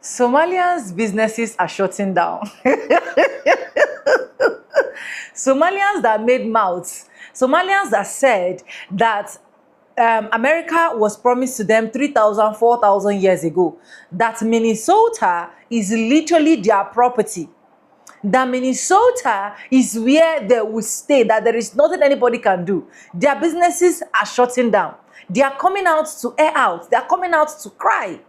Somalians' businesses are shutting down. Somalians that made mouths, Somalians that said that America was promised to them 3,000, 4,000 years ago, that Minnesota is literally their property. That Minnesota is where they will stay, that there is nothing anybody can do. Their businesses are shutting down. They are coming out to air out. They are coming out to cry.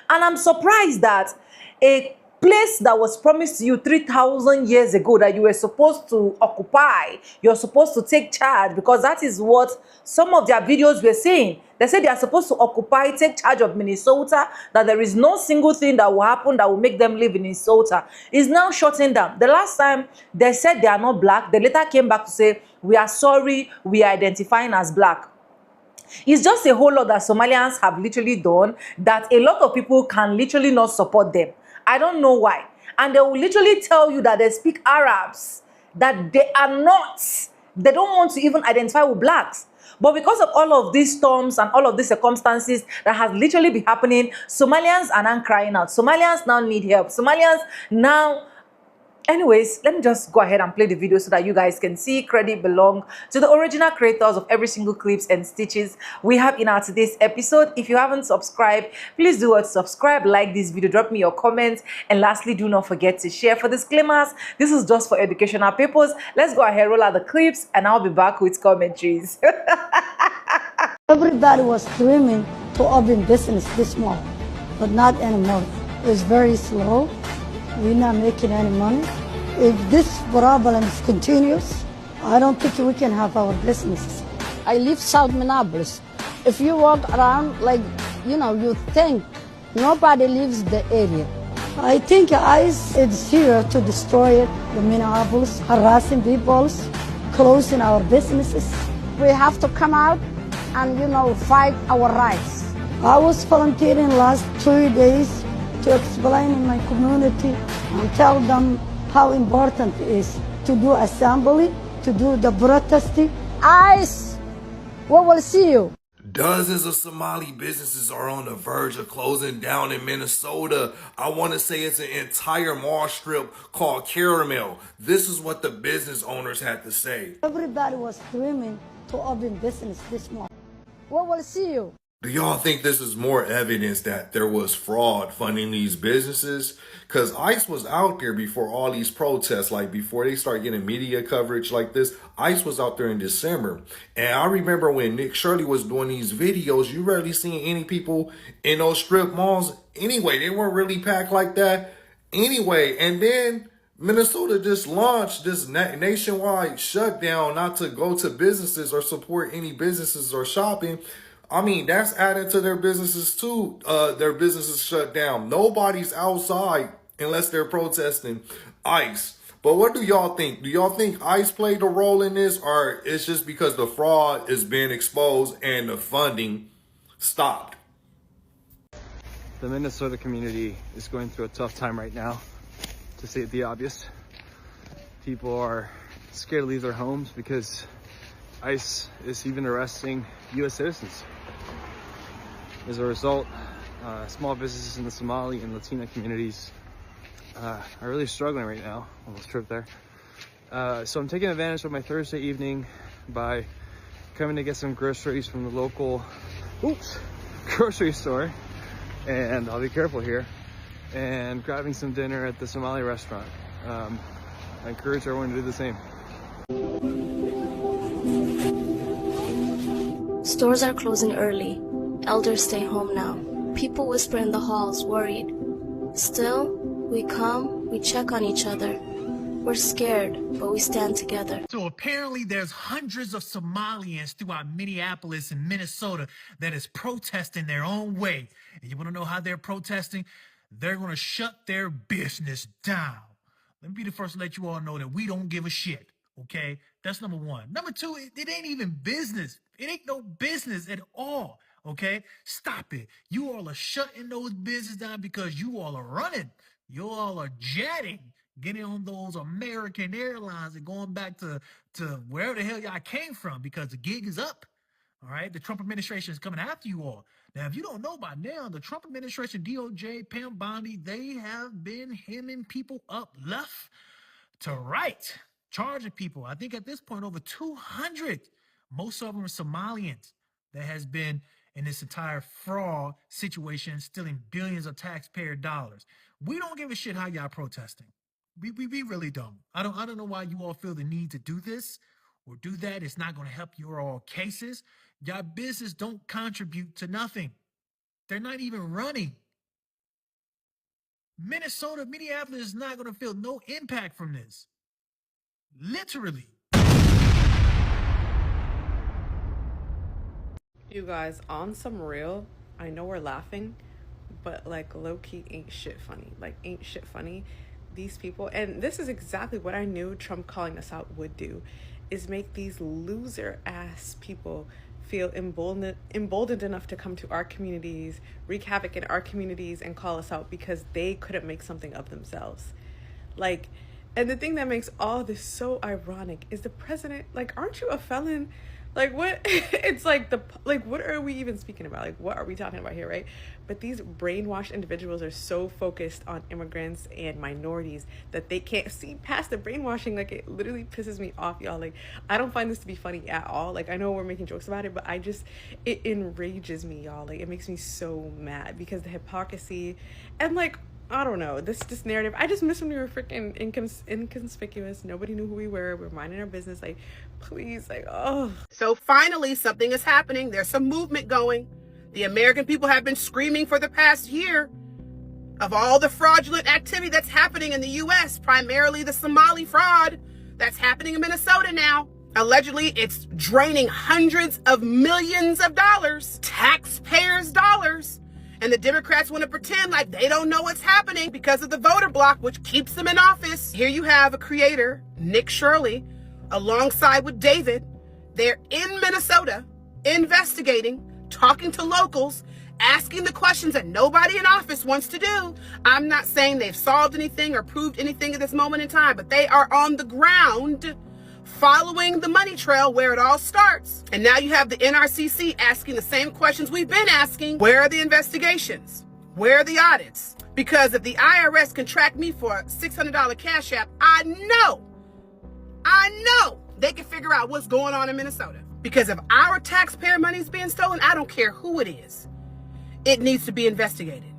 And I'm surprised that a place that was promised to you 3,000 years ago that you were supposed to occupy, you're supposed to take charge, because that is what some of their videos were saying. They said they are supposed to occupy, take charge of Minnesota, that there is no single thing that will happen that will make them live in Minnesota. Is now shutting down. The last time they said they are not black, they later came back to say, we are sorry, we are identifying as black. It's just a whole lot that Somalians have literally done that a lot of people can literally not support them. I don't know why. And they will literally tell you that they speak Arabs, that they are not, they don't want to even identify with blacks. But because of all of these storms and all of these circumstances that has literally been happening, Somalians are now crying out. Somalians now need help. Somalians now... Anyways, let me just go ahead and play the video so that you guys can see. Credit belong to the original creators of every single clips and stitches we have in our today's episode. If you haven't subscribed, please do subscribe, like this video, drop me your comments, and lastly, do not forget to share. For disclaimers, this is just for educational purposes. Let's go ahead, roll out the clips, and I'll be back with commentaries. Everybody was dreaming to open business this small, but not anymore. It's very slow. We're not making any money. If this problem continues, I don't think we can have our businesses. I live South Minneapolis. If you walk around, like, you think nobody lives the area. I think ICE is here to destroy it, the Minneapolis, harassing people, closing our businesses. We have to come out and, fight our rights. I was volunteering last 3 days to explain in my community and tell them how important it is to do assembly, to do the protesting. ICE, we will see you. Dozens of Somali businesses are on the verge of closing down in Minnesota. I want to say it's an entire mall strip called Caramel. This is what the business owners had to say. Everybody was dreaming to open business this small. We will see you. Do y'all think this is more evidence that there was fraud funding these businesses? Because ICE was out there before all these protests, like before they start getting media coverage like this. ICE was out there in December. And I remember when Nick Shirley was doing these videos, you rarely seen any people in those strip malls. Anyway, they weren't really packed like that. Anyway, and then Minnesota just launched this nationwide shutdown not to go to businesses or support any businesses or shopping. I mean, that's added to their businesses too. Their businesses shut down. Nobody's outside unless they're protesting ICE. But what do y'all think? Do y'all think ICE played a role in this, or it's just because the fraud is being exposed and the funding stopped? The Minnesota community is going through a tough time right now, to state the obvious. People are scared to leave their homes because ICE is even arresting U.S. citizens. As a result, small businesses in the Somali and Latina communities are really struggling right now. Almost tripped there. So I'm taking advantage of my Thursday evening by coming to get some groceries from the local grocery store, and I'll be careful here, and grabbing some dinner at the Somali restaurant. I encourage everyone to do the same. Stores are closing early. Elders stay home now. People whisper in the halls, worried. Still, we come, we check on each other. We're scared, but we stand together. So apparently there's hundreds of Somalians throughout Minneapolis and Minnesota that is protesting their own way. And you want to know how they're protesting? They're going to shut their business down. Let me be the first to let you all know that we don't give a shit. Okay, that's number one. Number two, it ain't even business. It ain't no business at all. Okay, stop it. You all are shutting those businesses down because you all are running. You all are jetting, getting on those American Airlines and going back to wherever the hell y'all came from because the gig is up. All right, the Trump administration is coming after you all. Now, if you don't know by now, the Trump administration, DOJ, Pam Bondi, they have been hemming people up left to right, charging people. I think at this point, over 200, most of them are Somalians that has been in this entire fraud situation, stealing billions of taxpayer dollars. We don't give a shit how y'all protesting. We really don't. I don't know why you all feel the need to do this or do that. It's not going to help your all cases. Y'all business don't contribute to nothing. They're not even running. Minneapolis is not going to feel no impact from this. Literally. You guys, on some real, I know we're laughing, but like low-key ain't shit funny. Like, ain't shit funny. These people, and this is exactly what I knew Trump calling us out would do, is make these loser-ass people feel emboldened enough to come to our communities, wreak havoc in our communities, and call us out because they couldn't make something of themselves. Like, and the thing that makes all this so ironic is the president, like, aren't you a felon? Like, what? It's like, what are we even speaking about? Like, what are we talking about here, right? But these brainwashed individuals are so focused on immigrants and minorities that they can't see past the brainwashing. Like, it literally pisses me off, y'all. Like, I don't find this to be funny at all. Like, I know we're making jokes about it, but it enrages me, y'all. Like, it makes me so mad because the hypocrisy and, like, I don't know, this narrative. I just miss when we were freaking inconspicuous. Nobody knew who we were. We're minding our business. Like, please, like, oh. So finally, something is happening. There's some movement going. The American people have been screaming for the past year of all the fraudulent activity that's happening in the U.S., primarily the Somali fraud that's happening in Minnesota now. Allegedly, it's draining hundreds of millions of dollars, taxpayers' dollars. And the Democrats want to pretend like they don't know what's happening because of the voter block, which keeps them in office. Here you have a creator, Nick Shirley, alongside with David. They're in Minnesota investigating, talking to locals, asking the questions that nobody in office wants to do. I'm not saying they've solved anything or proved anything at this moment in time, but they are on the ground following the money trail where it all starts. And now you have the NRCC asking the same questions we've been asking. Where are the investigations? Where are the audits? Because if the IRS can track me for a $600 cash app, I know they can figure out what's going on in Minnesota. Because if our taxpayer money is being stolen, I don't care who it is. It needs to be investigated.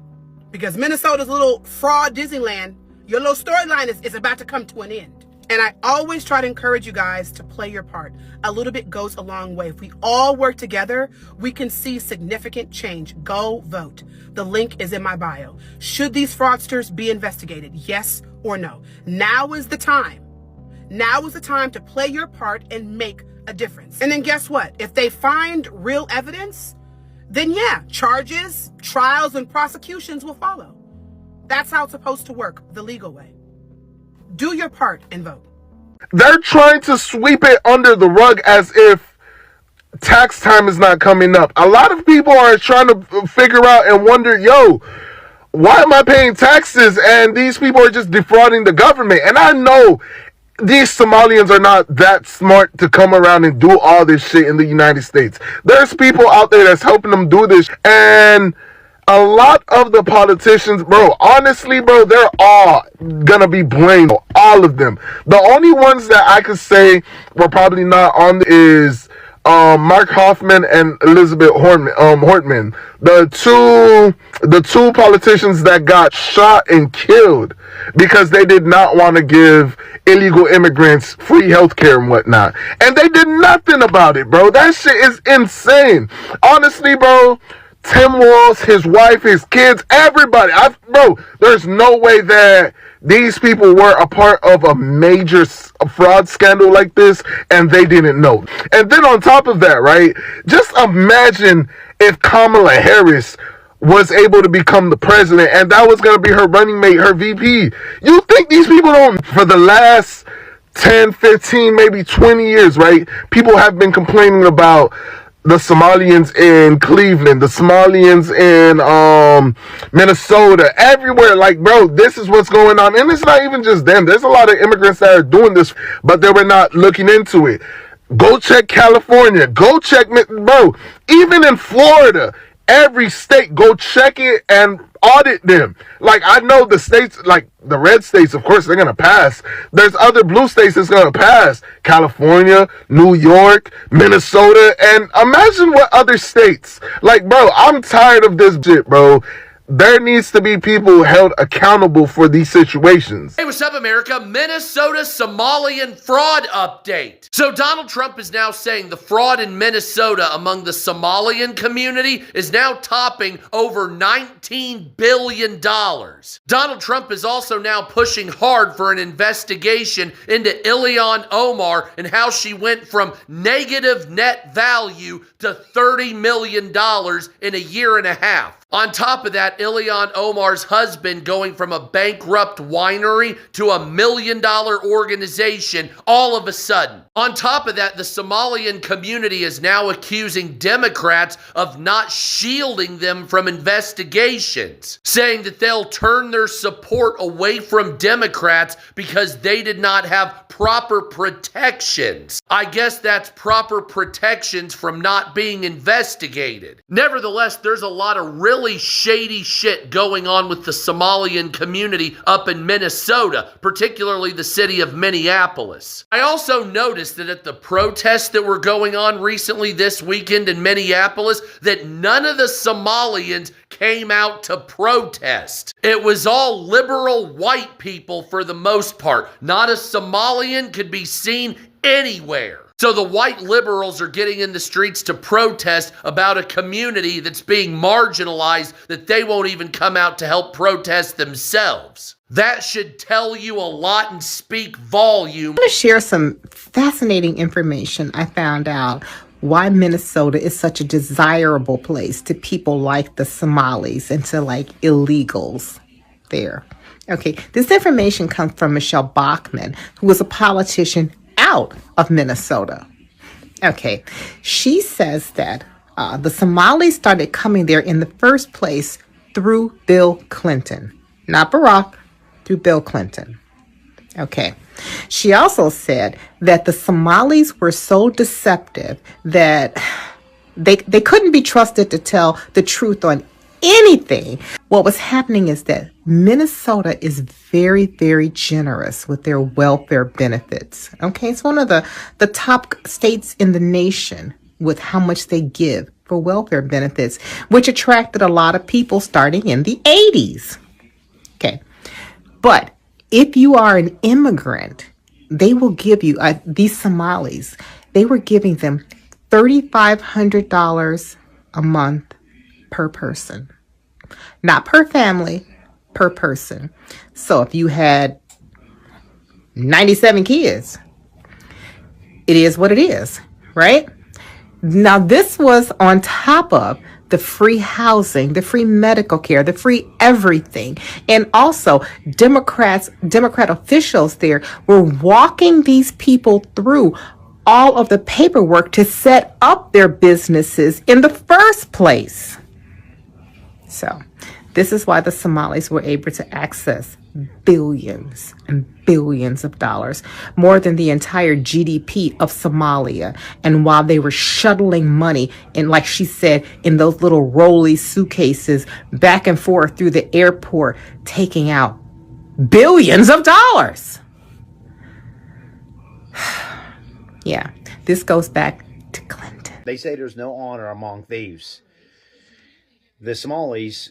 Because Minnesota's little fraud Disneyland, your little storyline is about to come to an end. And I always try to encourage you guys to play your part. A little bit goes a long way. If we all work together, we can see significant change. Go vote. The link is in my bio. Should these fraudsters be investigated? Yes or no? Now is the time. Now is the time to play your part and make a difference. And then guess what? If they find real evidence, then yeah, charges, trials, and prosecutions will follow. That's how it's supposed to work, the legal way. Do your part and vote. They're trying to sweep it under the rug as if tax time is not coming up. A lot of people are trying to figure out and wonder, why am I paying taxes and these people are just defrauding the government? And I know these Somalians are not that smart to come around and do all this shit in the United States. There's people out there that's helping them do this. And a lot of the politicians, bro, honestly, bro, they're all gonna be blamed. All of them. The only ones that I could say were probably not on is Mark Hoffman and Elizabeth Hortman. The two politicians that got shot and killed because they did not want to give illegal immigrants free healthcare and whatnot. And they did nothing about it, bro. That shit is insane. Honestly, bro, Tim Walz, his wife, his kids, everybody. Bro, there's no way that these people were a part of a major fraud scandal like this and they didn't know. And then on top of that, right, just imagine if Kamala Harris was able to become the president and that was going to be her running mate, her VP. You think these people don't, for the last 10, 15, maybe 20 years, right, people have been complaining about the Somalians in Cleveland, the Somalians in Minnesota, everywhere. Like, bro, this is what's going on. And it's not even just them. There's a lot of immigrants that are doing this, but they were not looking into it. Go check California. Go check, bro, even in Florida, every state, go check it and audit them. Like, I know the states, like the red states, of course, they're going to pass. There's other blue states that's going to pass. California, New York, Minnesota, and imagine what other states. Like, bro, I'm tired of this shit, bro. There needs to be people held accountable for these situations. Hey, what's up, America? Minnesota Somalian fraud update. So Donald Trump is now saying the fraud in Minnesota among the Somalian community is now topping over $19 billion. Donald Trump is also now pushing hard for an investigation into Ilhan Omar and how she went from negative net value to $30 million in a year and a half. On top of that, Ilhan Omar's husband going from a bankrupt winery to $1 million organization all of a sudden. On top of that, the Somalian community is now accusing Democrats of not shielding them from investigations, saying that they'll turn their support away from Democrats because they did not have proper protections. I guess that's proper protections from not being investigated. Nevertheless, there's a lot of really shady shit going on with the Somalian community up in Minnesota, particularly the city of Minneapolis. I also noticed that at the protests that were going on recently this weekend in Minneapolis, that none of the Somalians came out to protest. It was all liberal white people for the most part. Not a Somalian could be seen anywhere. So the white liberals are getting in the streets to protest about a community that's being marginalized that they won't even come out to help protest themselves. That should tell you a lot and speak volume. I'm going to share some fascinating information I found out why Minnesota is such a desirable place to people like the Somalis and to like illegals there. Okay, this information comes from Michelle Bachmann, who was a politician out of Minnesota. Okay, she says that the Somalis started coming there in the first place through Bill Clinton, not Barack, through Bill Clinton. Okay, she also said that the Somalis were so deceptive that they couldn't be trusted to tell the truth on anything. What was happening is that Minnesota is very, very generous with their welfare benefits. Okay, it's one of the top states in the nation with how much they give for welfare benefits, which attracted a lot of people starting in the 80s. Okay, but if you are an immigrant, they will give you, these Somalis, they were giving them $3,500 a month per person. Not per family, per person. So if you had 97 kids, it is what it is, right? Now, this was on top of the free housing, the free medical care, the free everything. And also, Democrat officials there were walking these people through all of the paperwork to set up their businesses in the first place. So this is why the Somalis were able to access billions and billions of dollars, more than the entire GDP of Somalia. And while they were shuttling money, and like she said, in those little rolly suitcases back and forth through the airport, taking out billions of dollars. Yeah, this goes back to Clinton. They say there's no honor among thieves. The Somalis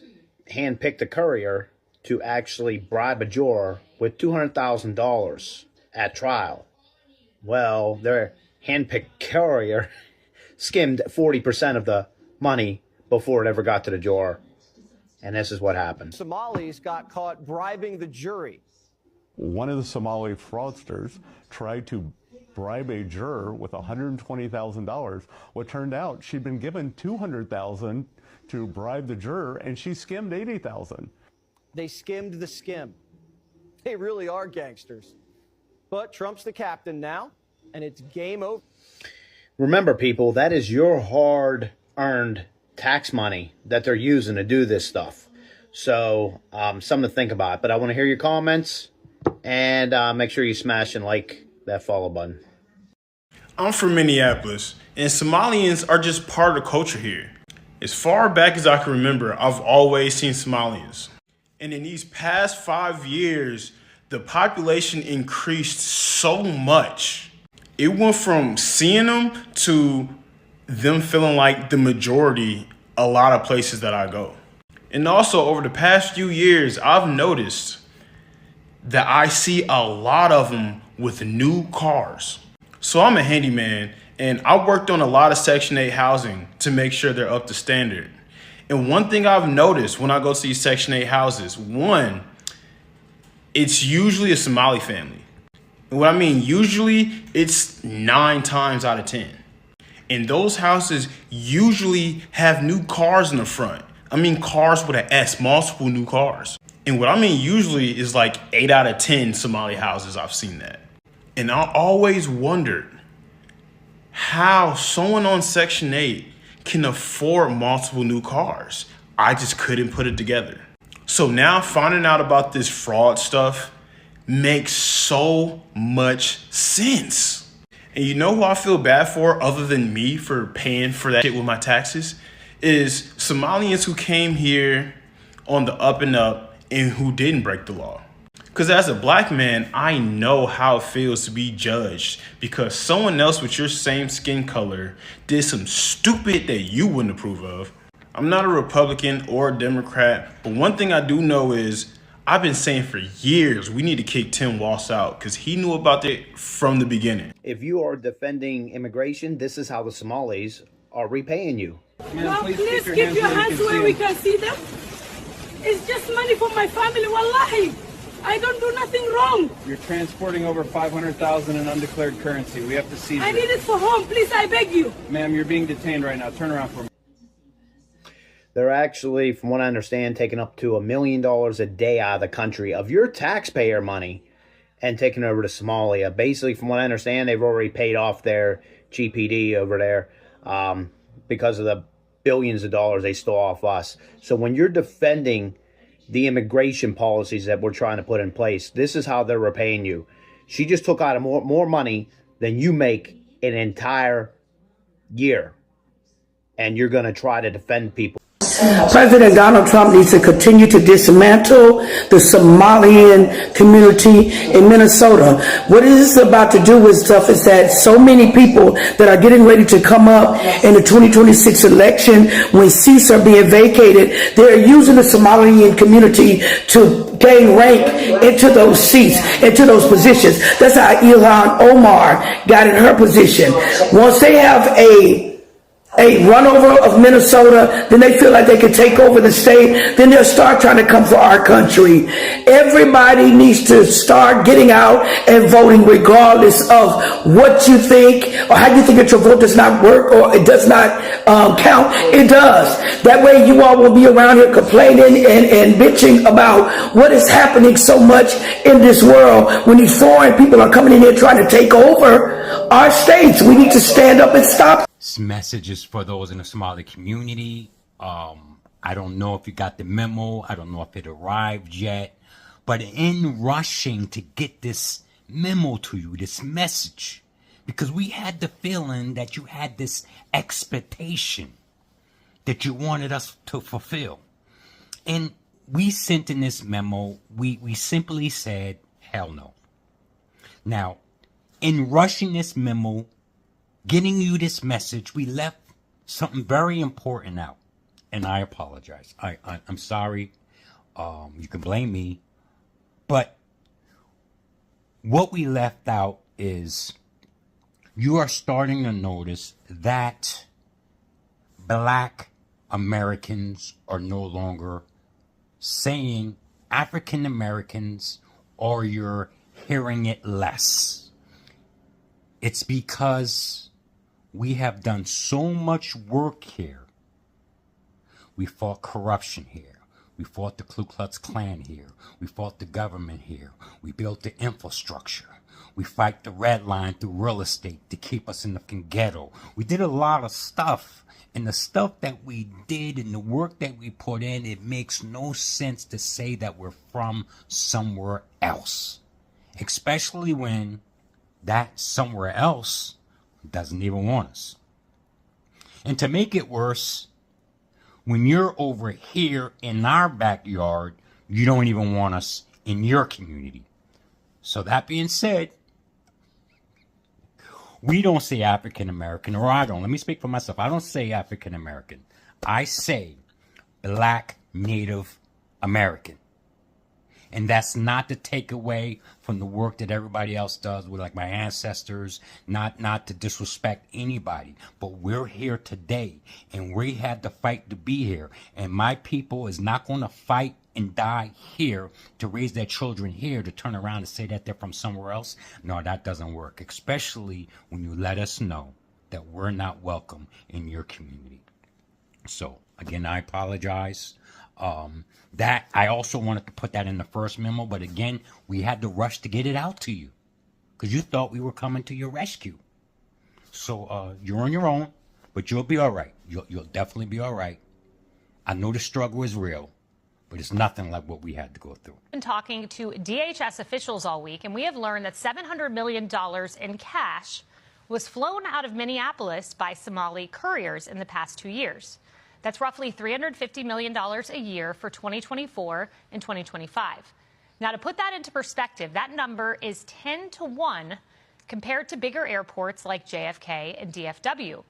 handpicked a courier to actually bribe a juror with $200,000 at trial. Well, their handpicked courier skimmed 40% of the money before it ever got to the juror. And this is what happened. Somalis got caught bribing the jury. One of the Somali fraudsters tried to bribe a juror with $120,000. What turned out, she'd been given $200,000 to bribe the juror, and she skimmed $80,000. They skimmed the skim. They really are gangsters. But Trump's the captain now, and it's game over. Remember, people, that is your hard-earned tax money that they're using to do this stuff. So, something to think about. But I want to hear your comments, and make sure you smash and like that follow button. I'm from Minneapolis, and Somalians are just part of the culture here. As far back as I can remember, I've always seen Somalians. And in these past 5 years, the population increased so much. It went from seeing them to them feeling like the majority a lot of places that I go. And also over the past few years, I've noticed that I see a lot of them with new cars. So I'm a handyman and I worked on a lot of Section 8 housing to make sure they're up to standard. And one thing I've noticed when I go to these Section 8 houses, one, it's usually a Somali family. And what I mean, usually it's 9 times out of 10. And those houses usually have new cars in the front. I mean cars with an S, multiple new cars. And what I mean usually is like 8 out of 10 Somali houses I've seen that. And I always wondered how someone on Section 8 can afford multiple new cars. I just couldn't put it together. So now finding out about this fraud stuff makes so much sense. And you know who I feel bad for other than me for paying for that shit with my taxes? Is Somalians who came here on the up and up and who didn't break the law. Because as a black man, I know how it feels to be judged because someone else with your same skin color did some stupid that you wouldn't approve of. I'm not a Republican or a Democrat, but one thing I do know is I've been saying for years we need to kick Tim Walz out because he knew about it from the beginning. If you are defending immigration, this is how the Somalis are repaying you. Now, please keep your hands where we can see them. It's just money for my family, wallahi. I don't do nothing wrong. You're transporting over 500,000 in undeclared currency. We have to seize I need it for home, please, I beg you. Ma'am, you're being detained right now. Turn around for me. They're actually, from what I understand, taking up to $1 million a day out of the country of your taxpayer money and taking it over to Somalia. Basically, from what I understand, they've already paid off their GPD over there because of the billions of dollars they stole off us. So when you're defending the immigration policies that we're trying to put in place, this is how they're repaying you. She just took out more money than you make an entire year. And you're going to try to defend people. President Donald Trump needs to continue to dismantle the Somalian community in Minnesota. What is this about to do with stuff is that so many people that are getting ready to come up in the 2026 election, when seats are being vacated, they're using the Somalian community to gain rank into those seats, into those positions. That's how Ilhan Omar got in her position. Once they have a runover of Minnesota, then they feel like they can take over the state, then they'll start trying to come for our country. Everybody needs to start getting out and voting regardless of what you think or how you think that your vote does not work or it does not count. It does. That way you all will be around here complaining and bitching about what is happening so much in this world when these foreign people are coming in here trying to take over our states. We need to stand up and stop. Messages for those in the Somali community. I don't know if you got the memo. I don't know if it arrived yet. But in rushing to get this memo to you, this message, because we had the feeling that you had this expectation that you wanted us to fulfill. And we sent in this memo, we simply said, hell no. Now, in rushing this memo, getting you this message, we left something very important out. And I apologize. I'm sorry. You can blame me. But what we left out is you are starting to notice that Black Americans are no longer saying African Americans, or you're hearing it less. It's because we have done so much work here. We fought corruption here. We fought the Ku Klux Klan here. We fought the government here. We built the infrastructure. We fight the red line through real estate to keep us in the ghetto. We did a lot of stuff. And the stuff that we did and the work that we put in, it makes no sense to say that we're from somewhere else. Especially when that somewhere else doesn't even want us. And to make it worse, When you're over here in our backyard, you don't even want us in your community. So that being said, we don't say African American, or I don't. Let me speak for myself. I don't say African American. I say Black Native American. And that's not to take away from the work that everybody else does with like my ancestors, not to disrespect anybody, but we're here today and we had to fight to be here. And my people is not going to fight and die here to raise their children here to turn around and say that they're from somewhere else. No, that doesn't work, especially when you let us know that we're not welcome in your community. So again, I apologize. That I also wanted to put that in the first memo, but again, we had to rush to get it out to you because you thought we were coming to your rescue. So you're on your own, but you'll be all right. You'll definitely be all right. I know the struggle is real, but it's nothing like what we had to go through. I've been talking to DHS officials all week, and we have learned that $700 million in cash was flown out of Minneapolis by Somali couriers in the past 2 years. That's roughly $350 million a year for 2024 and 2025. Now, to put that into perspective, that number is 10 to 1 compared to bigger airports like JFK and DFW.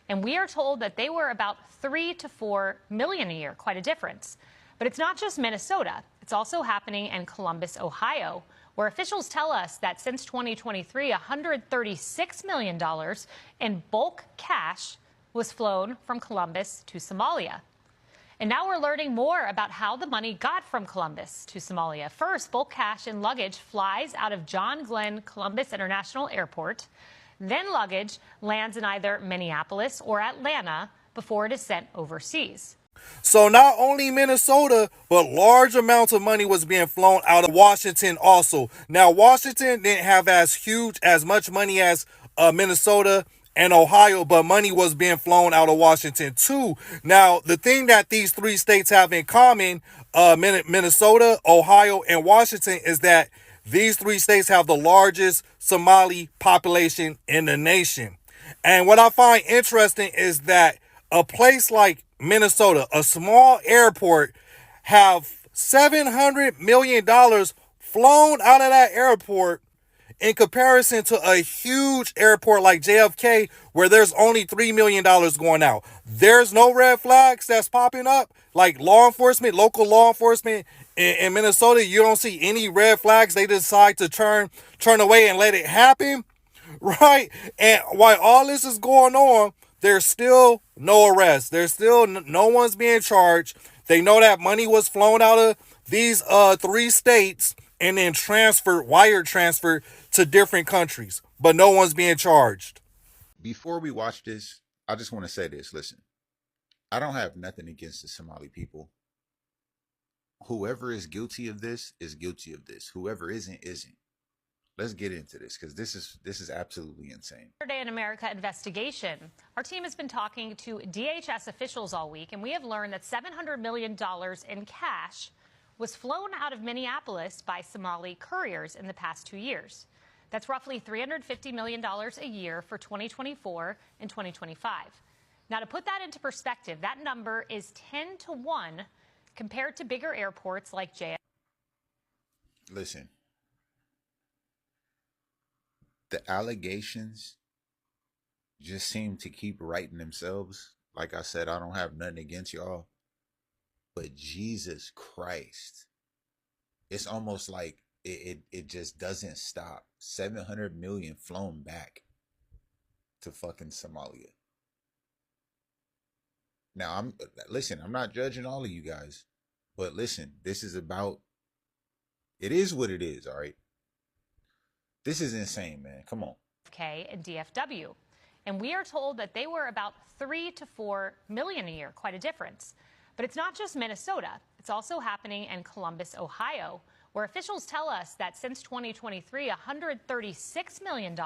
And we are told that they were about 3 to 4 million a year, quite a difference. But it's not just Minnesota. It's also happening in Columbus, Ohio, where officials tell us that since 2023, $136 million in bulk cash was flown from Columbus to Somalia. And now we're learning more about how the money got from Columbus to Somalia. First, bulk cash and luggage flies out of John Glenn Columbus International Airport. Then luggage lands in either Minneapolis or Atlanta before it is sent overseas. So not only Minnesota, but large amounts of money was being flown out of Washington also. Now, Washington didn't have as much money as Minnesota and Ohio, but money was being flown out of Washington too. Now, the thing that these three states have in common, Minnesota, Ohio, and Washington, is that these three states have the largest Somali population in the nation. And what I find interesting is that a place like Minnesota, a small airport, have $700 million flown out of that airport in comparison to a huge airport like JFK, where there's only $3 million going out. There's no red flags that's popping up. Like law enforcement, local law enforcement in Minnesota, you don't see any red flags. They decide to turn away and let it happen, right? And while all this is going on, there's still no arrest. There's still no one's being charged. They know that money was flown out of these three states and then wire transferred to different countries, but no one's being charged. Before we watch this, I just want to say this. Listen, I don't have nothing against the Somali people. Whoever is guilty of this is guilty of this. Whoever isn't. Let's get into this because this is absolutely insane. Saturday in America investigation. Our team has been talking to DHS officials all week, and we have learned that $700 million in cash was flown out of Minneapolis by Somali couriers in the past 2 years. That's roughly $350 million a year for 2024 and 2025. Now, to put that into perspective, that number is 10 to 1 compared to bigger airports like JFK. Listen, the allegations just seem to keep writing themselves. Like I said, I don't have nothing against y'all. But Jesus Christ, it's almost like it just doesn't stop. 700 million flown back to fucking Somalia. Now, I'm not judging all of you guys, but listen, it is what it is, all right? This is insane, man. Come on. JFK and DFW. And we are told that they were about 3 to 4 million a year, quite a difference. But it's not just Minnesota. It's also happening in Columbus, Ohio, where officials tell us that since 2023, $136 million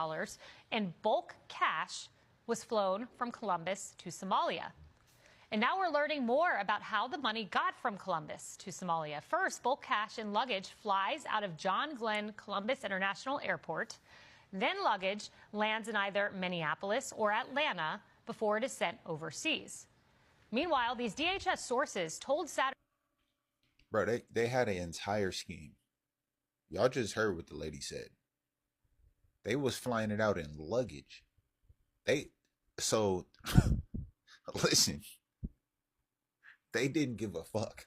in bulk cash was flown from Columbus to Somalia. And now we're learning more about how the money got from Columbus to Somalia. First, bulk cash and luggage flies out of John Glenn Columbus International Airport. Then luggage lands in either Minneapolis or Atlanta before it is sent overseas. Meanwhile, these DHS sources told Saturday. Bro, they had an entire scheme. Y'all just heard what the lady said. They was flying it out in luggage. So listen, they didn't give a fuck.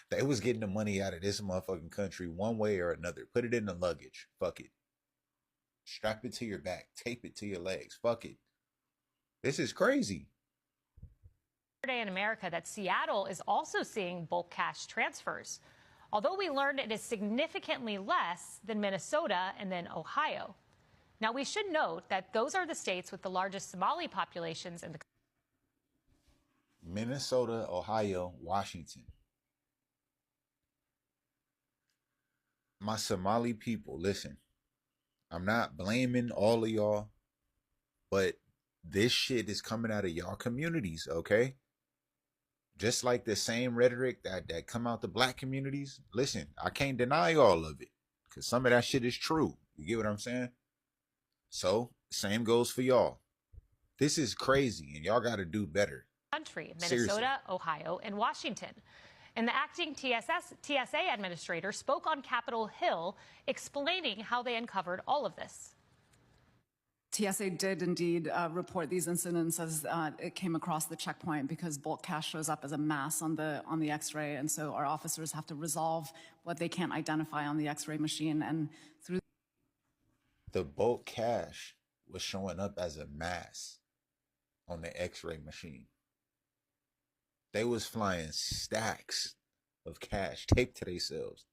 They was getting the money out of this motherfucking country one way or another. Put it in the luggage. Fuck it. Strap it to your back. Tape it to your legs. Fuck it. This is crazy. In America that Seattle is also seeing bulk cash transfers, although we learned it is significantly less than Minnesota and then Ohio. Now, we should note that those are the states with the largest Somali populations in the country. Minnesota, Ohio, Washington. My Somali people, listen, I'm not blaming all of y'all, but this shit is coming out of y'all communities, okay? Just like the same rhetoric that come out the black communities. Listen, I can't deny all of it, because some of that shit is true. You get what I'm saying? So, same goes for y'all. This is crazy, and y'all got to do better. Country, Minnesota, seriously. Ohio, and Washington. And the acting TSA administrator spoke on Capitol Hill explaining how they uncovered all of this. TSA did indeed report these incidents as it came across the checkpoint because bulk cash shows up as a mass on the X-ray, and so our officers have to resolve what they can't identify on the X-ray machine. And through the bulk cash was showing up as a mass on the X-ray machine. They was flying stacks of cash taped to themselves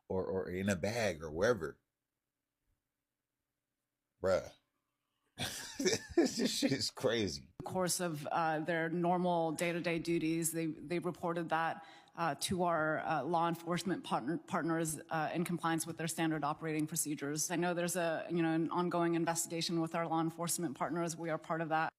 or in a bag or wherever. Bruh. This shit is crazy. the course of their normal day-to-day duties, they reported that to our law enforcement partners in compliance with their standard operating procedures. I know there's an ongoing investigation with our law enforcement partners. We are part of that.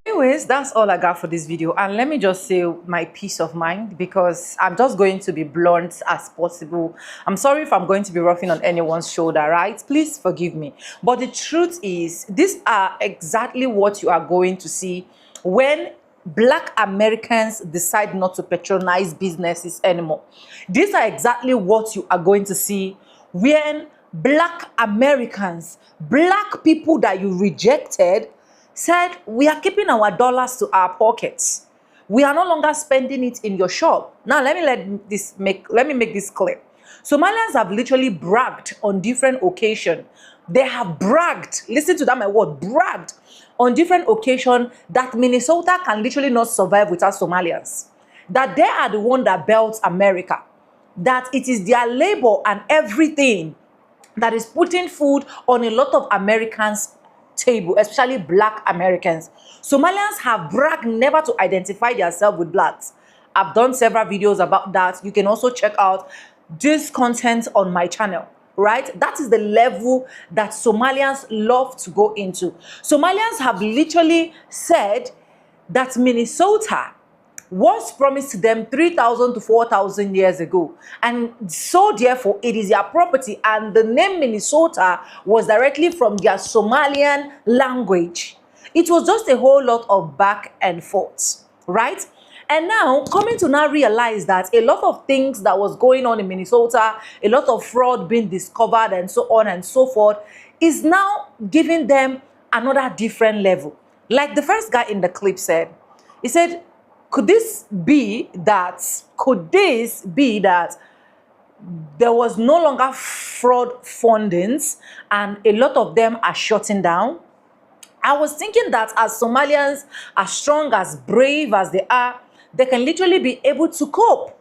Anyways, that's all I got for this video, and let me just say my peace of mind, because I'm just going to be blunt as possible. I'm sorry if I'm going to be roughing on anyone's shoulder, right? Please forgive me. But the truth is, these are exactly what you are going to see when Black Americans decide not to patronize businesses anymore. These are exactly what you are going to see when Black Americans, Black people that you rejected, said, we are keeping our dollars to our pockets. We are no longer spending it in your shop. Now, let me make this clear. Somalians have literally bragged on different occasions. They have bragged, listen to that, my word, bragged on different occasions that Minnesota can literally not survive without Somalians. That they are the one that built America. That it is their labor and everything that is putting food on a lot of Americans' table, especially Black Americans. Somalians have bragged never to identify themselves with Blacks. I've done several videos about that. You can also check out this content on my channel, right? That is the level that Somalians love to go into. Somalians have literally said that Minnesota was promised to them 3,000 to 4,000 years ago, and so therefore it is their property, and the name Minnesota was directly from their Somalian language. It was just a whole lot of back and forth, right? And now coming to now realize that a lot of things that was going on in Minnesota, a lot of fraud being discovered and so on and so forth, is now giving them another different level. Like the first guy in the clip said, he said, could this be that there was no longer fraud fundings and a lot of them are shutting down? I was thinking that as Somalians, as strong, as brave as they are, they can literally be able to cope.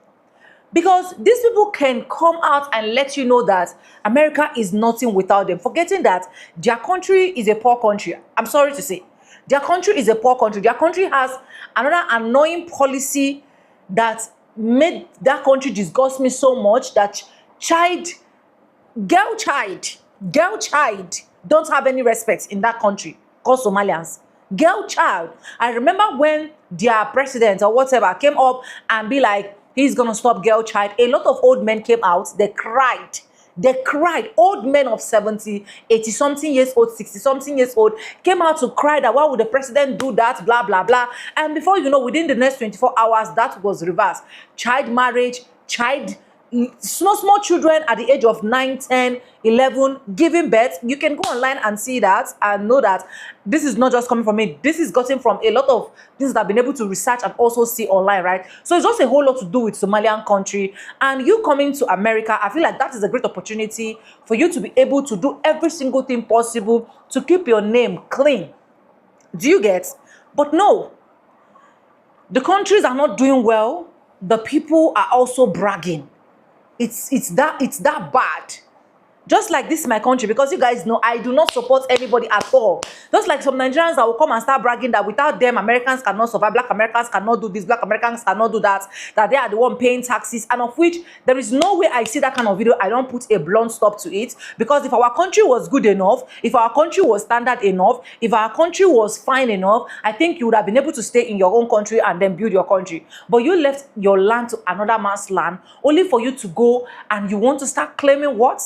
Because these people can come out and let you know that America is nothing without them, forgetting that their country is a poor country. I'm sorry to say. Their country is a poor country. Their country has another annoying policy that made that country disgust me so much that girl child don't have any respect in that country called Somalians. Girl child. I remember when their president or whatever came up and be like, he's gonna stop girl child. A lot of old men came out, they cried. They cried. Old men of 70, 80-something years old, 60-something years old came out to cry that why would the president do that, blah, blah, blah. And before you know, within the next 24 hours, that was reversed. Child marriage, small children at the age of 9, 10, 11 giving birth. You can go online and see that and know that this is not just coming from me. This is gotten from a lot of things that I've been able to research and also see online, right? So it's just a whole lot to do with Somalian country. And you coming to America, I feel like that is a great opportunity for you to be able to do every single thing possible to keep your name clean. Do you get? But no, the countries are not doing well. The people are also bragging. It's that bad. Just like this is my country, because you guys know I do not support anybody at all. Just like some Nigerians that will come and start bragging that without them, Americans cannot survive, Black Americans cannot do this, Black Americans cannot do that, that they are the one paying taxes, and of which there is no way I see that kind of video, I don't put a blunt stop to it. Because if our country was good enough, if our country was standard enough, if our country was fine enough, I think you would have been able to stay in your own country and then build your country. But you left your land to another man's land only for you to go and you want to start claiming what?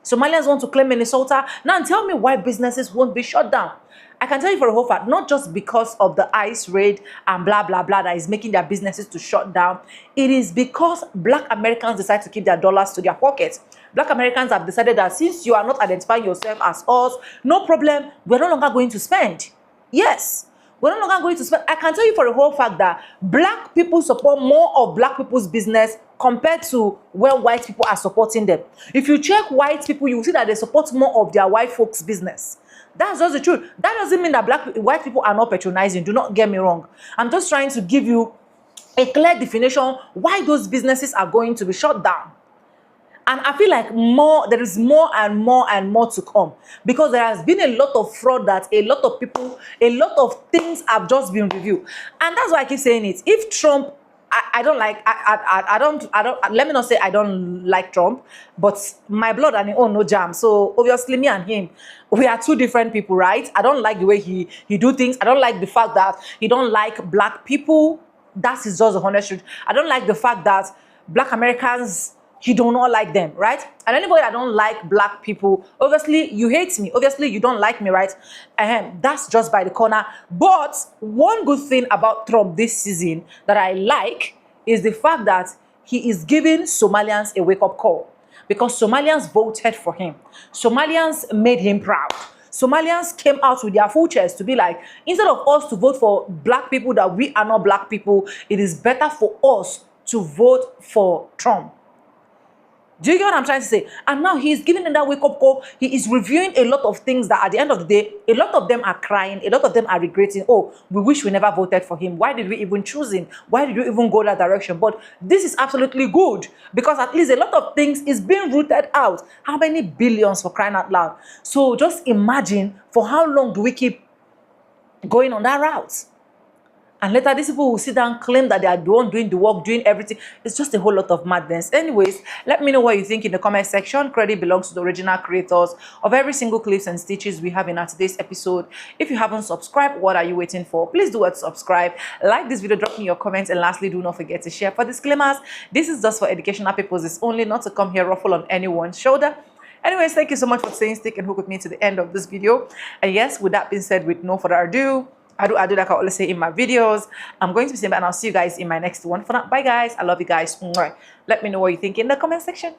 Somalians want to claim Minnesota. Now tell me why businesses won't be shut down. I can tell you for a whole fact, not just because of the ICE raid and blah, blah, blah that is making their businesses to shut down. It is because Black Americans decide to keep their dollars to their pockets. Black Americans have decided that since you are not identifying yourself as us, no problem, we're no longer going to spend. Yes. We're no longer going to spend. I can tell you for a whole fact that Black people support more of Black people's business compared to when white people are supporting them. If you check white people, you will see that they support more of their white folks' business. That's just the truth. That doesn't mean that white people are not patronizing. Do not get me wrong. I'm just trying to give you a clear definition why those businesses are going to be shut down. And I feel like there is more and more and more to come, because there has been a lot of fraud that a lot of people, a lot of things have just been reviewed. And that's why I keep saying it. If Trump, I don't, let me not say I don't like Trump, but my blood and his own no jam. So obviously me and him, we are two different people, right? I don't like the way he do things. I don't like the fact that he don't like Black people. That is just the honest truth. I don't like the fact that Black Americans, he do not like them, right? And anybody that don't like Black people, obviously you hate me. Obviously you don't like me, right? That's just by the corner. But one good thing about Trump this season that I like is the fact that he is giving Somalians a wake-up call. Because Somalians voted for him. Somalians made him proud. Somalians came out with their full chest to be like, instead of us to vote for Black people that we are not Black people, it is better for us to vote for Trump. Do you get what I'm trying to say? And now he's giving them that wake-up call. He is reviewing a lot of things that at the end of the day, a lot of them are crying. A lot of them are regretting, oh, we wish we never voted for him. Why did we even choose him? Why did we even go that direction? But this is absolutely good, because at least a lot of things is being rooted out. How many billions, for crying out loud? So just imagine, for how long do we keep going on that route? And later, these people will sit down and claim that they are the one doing the work, doing everything. It's just a whole lot of madness. Anyways, let me know what you think in the comment section. Credit belongs to the original creators of every single clips and stitches we have in our today's episode. If you haven't subscribed, what are you waiting for? Please do subscribe. Like this video, drop me your comments, and lastly, do not forget to share. For disclaimers, this is just for educational purposes only, not to come here ruffle on anyone's shoulder. Anyways, thank you so much for staying stick and hook with me to the end of this video. And yes, with that being said, with no further ado, I do like I always say in my videos, I'm going to be saying that, and I'll see you guys in my next one. For now, bye guys. I love you guys. Let me know what you think in the comment section.